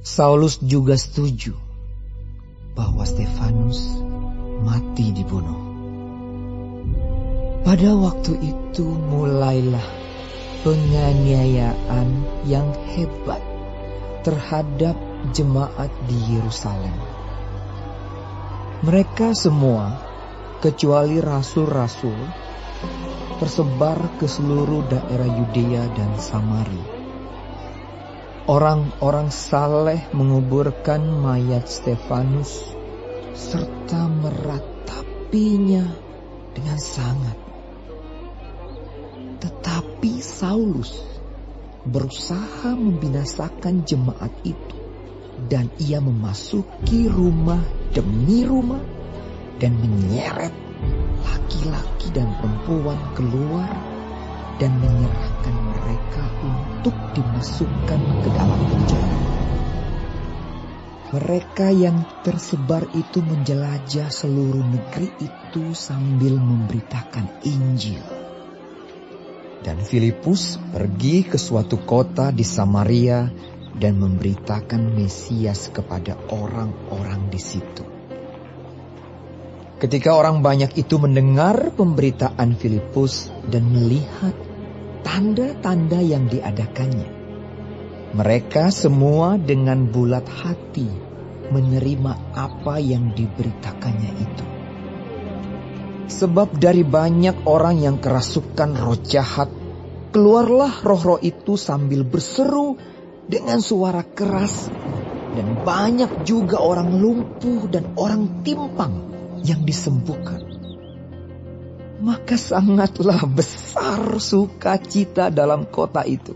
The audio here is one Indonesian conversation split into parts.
Saulus juga setuju bahwa Stefanus mati dibunuh. Pada waktu itu mulailah penganiayaan yang hebat terhadap jemaat di Yerusalem. Mereka semua, kecuali rasul-rasul, tersebar ke seluruh daerah Yudea dan Samaria. Orang-orang saleh menguburkan mayat Stefanus serta meratapinya dengan sangat. Tetapi Saulus berusaha membinasakan jemaat itu, dan ia memasuki rumah demi rumah dan menyeret laki-laki dan perempuan keluar dan menyerahkan mereka untuk dimasukkan ke dalam penjara. Mereka yang tersebar itu menjelajah seluruh negeri itu sambil memberitakan Injil. Dan Filipus pergi ke suatu kota di Samaria dan memberitakan Mesias kepada orang-orang di situ. Ketika orang banyak itu mendengar pemberitaan Filipus dan melihat tanda-tanda yang diadakannya, mereka semua dengan bulat hati menerima apa yang diberitakannya itu. Sebab dari banyak orang yang kerasukan roh jahat, keluarlah roh-roh itu sambil berseru dengan suara keras, dan banyak juga orang lumpuh dan orang timpang yang disembuhkan. Maka sangatlah besar sukacita dalam kota itu.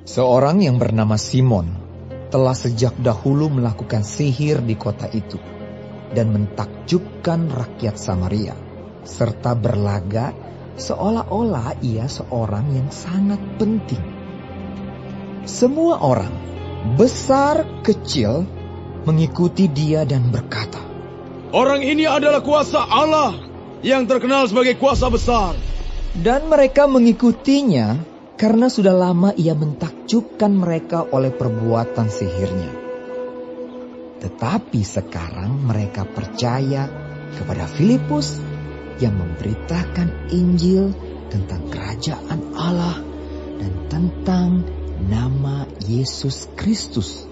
Seorang yang bernama Simon telah sejak dahulu melakukan sihir di kota itu dan mentakjubkan rakyat Samaria, serta berlagak seolah-olah ia seorang yang sangat penting. Semua orang, besar kecil, mengikuti dia dan berkata, "Orang ini adalah kuasa Allah yang terkenal sebagai kuasa besar." Dan mereka mengikutinya karena sudah lama ia mentakjubkan mereka oleh perbuatan sihirnya. Tetapi sekarang mereka percaya kepada Filipus yang memberitakan Injil tentang kerajaan Allah dan tentang nama Yesus Kristus.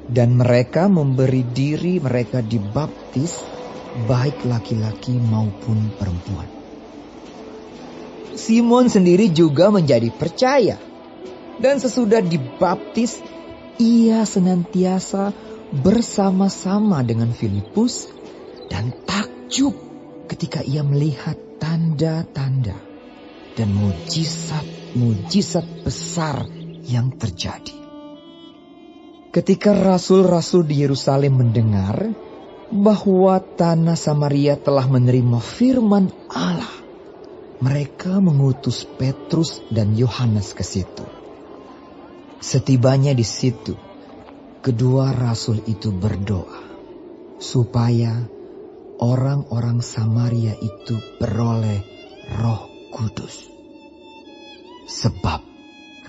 Dan mereka memberi diri mereka dibaptis, baik laki-laki maupun perempuan. Simon sendiri juga menjadi percaya. Dan sesudah dibaptis, ia senantiasa bersama-sama dengan Filipus dan takjub ketika ia melihat tanda-tanda dan mujizat-mujizat besar yang terjadi. Ketika rasul-rasul di Yerusalem mendengar bahwa tanah Samaria telah menerima firman Allah, mereka mengutus Petrus dan Yohanes ke situ. Setibanya di situ, kedua rasul itu berdoa supaya orang-orang Samaria itu beroleh Roh Kudus. Sebab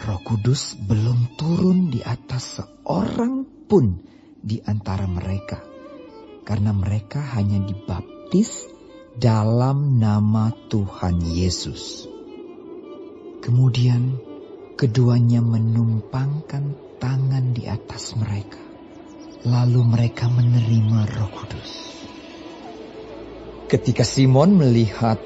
Roh Kudus belum turun di atas seorang pun di antara mereka, karena mereka hanya dibaptis dalam nama Tuhan Yesus. Kemudian keduanya menumpangkan tangan di atas mereka, lalu mereka menerima Roh Kudus. Ketika Simon melihat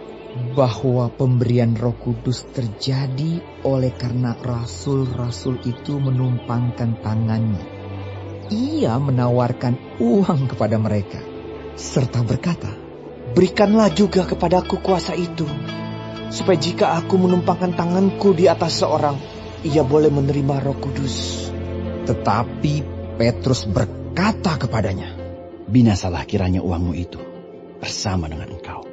bahwa pemberian Roh Kudus terjadi oleh karena rasul-rasul itu menumpangkan tangannya, ia menawarkan uang kepada mereka serta berkata, "Berikanlah juga kepadaku kuasa itu, supaya jika aku menumpangkan tanganku di atas seorang, ia boleh menerima Roh Kudus." Tetapi Petrus berkata kepadanya, "Binasalah kiranya uangmu itu bersama dengan engkau,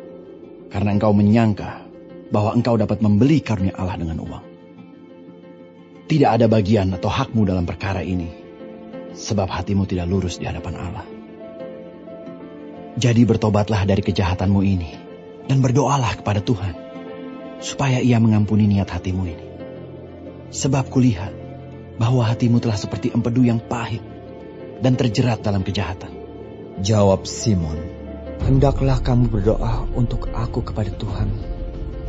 karena engkau menyangka bahwa engkau dapat membeli karunia Allah dengan uang. Tidak ada bagian atau hakmu dalam perkara ini, sebab hatimu tidak lurus di hadapan Allah. Jadi bertobatlah dari kejahatanmu ini, dan berdoalah kepada Tuhan, supaya ia mengampuni niat hatimu ini. Sebab kulihat bahwa hatimu telah seperti empedu yang pahit dan terjerat dalam kejahatan? Jawab Simon, hendaklah kamu berdoa untuk aku kepada Tuhan,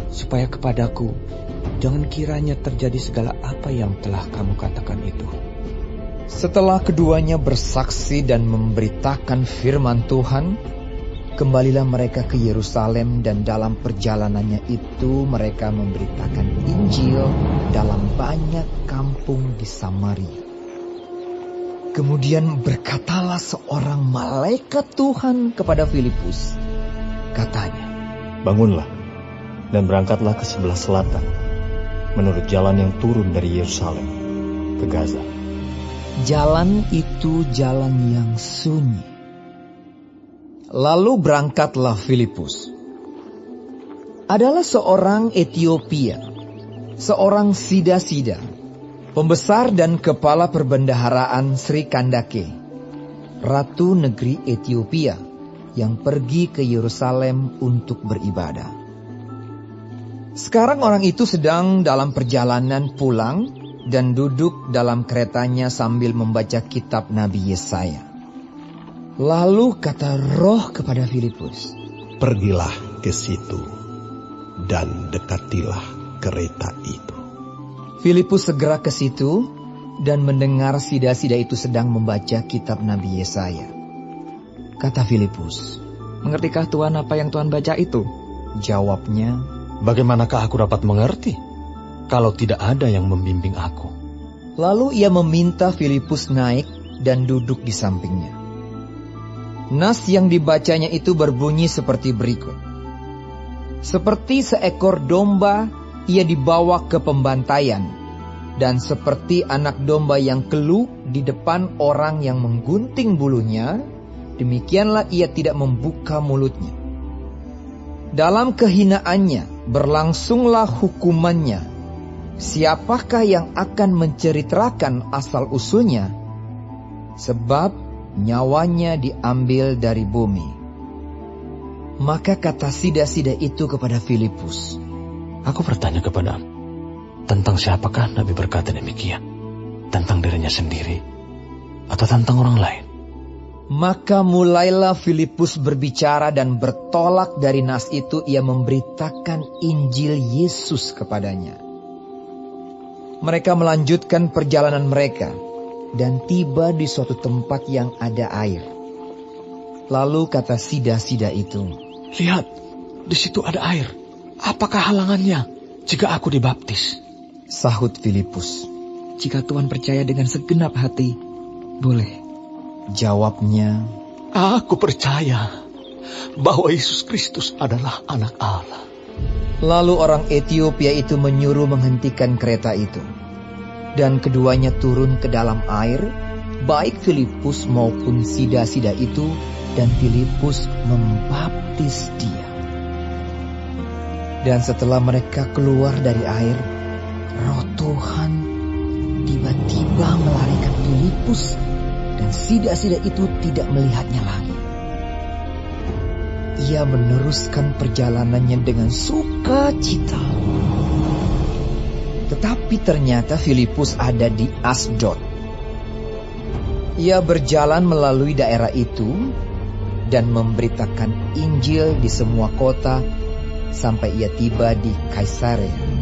supaya kepadaku jangan kiranya terjadi segala apa yang telah kamu katakan itu. Setelah keduanya bersaksi dan memberitakan firman Tuhan, kembalilah mereka ke Yerusalem, dan dalam perjalanannya itu mereka memberitakan Injil dalam banyak kampung di Samaria. Kemudian berkatalah seorang malaikat Tuhan kepada Filipus. Katanya, bangunlah dan berangkatlah ke sebelah selatan, menurut jalan yang turun dari Yerusalem ke Gaza. Jalan itu jalan yang sunyi. Lalu berangkatlah Filipus. Adalah seorang Etiopia, seorang Sida-Sida, pembesar dan kepala perbendaharaan Sri Kandake, ratu negeri Etiopia, yang pergi ke Yerusalem untuk beribadah. Sekarang orang itu sedang dalam perjalanan pulang dan duduk dalam keretanya sambil membaca kitab Nabi Yesaya. Lalu kata Roh kepada Filipus, pergilah ke situ dan dekatilah kereta itu. Filipus segera ke situ dan mendengar Sida-Sida itu sedang membaca kitab Nabi Yesaya. Kata Filipus, mengertikah Tuhan apa yang Tuhan baca itu? Jawabnya, bagaimanakah aku dapat mengerti kalau tidak ada yang membimbing aku? Lalu ia meminta Filipus naik dan duduk di sampingnya. Nas yang dibacanya itu berbunyi seperti berikut. Seperti seekor domba ia dibawa ke pembantaian, dan seperti anak domba yang keluh di depan orang yang menggunting bulunya, demikianlah ia tidak membuka mulutnya. Dalam kehinaannya berlangsunglah hukumannya. Siapakah yang akan menceritakan asal-usulnya? Sebab nyawanya diambil dari bumi. Maka kata Sida-Sida itu kepada Filipus, aku bertanya kepadamu, tentang siapakah Nabi berkata demikian? Tentang dirinya sendiri atau tentang orang lain? Maka mulailah Filipus berbicara, dan bertolak dari nas itu ia memberitakan Injil Yesus kepadanya. Mereka melanjutkan perjalanan mereka dan tiba di suatu tempat yang ada air. Lalu kata Sida-Sida itu, lihat, di situ ada air. Apakah halangannya jika aku dibaptis? Sahut Filipus, jika Tuhan percaya dengan segenap hati, boleh. Jawabnya, aku percaya bahwa Yesus Kristus adalah anak Allah. Lalu orang Etiopia itu menyuruh menghentikan kereta itu, dan keduanya turun ke dalam air, baik Filipus maupun Sida-Sida itu, dan Filipus membaptis dia. Dan setelah mereka keluar dari air, Roh Tuhan tiba-tiba melarikan Filipus, dan Sida-Sida itu tidak melihatnya lagi. Ia meneruskan perjalanannya dengan sukacita. Tetapi ternyata Filipus ada di Asdod. Ia berjalan melalui daerah itu dan memberitakan Injil di semua kota sampai ia tiba di Kaisarea.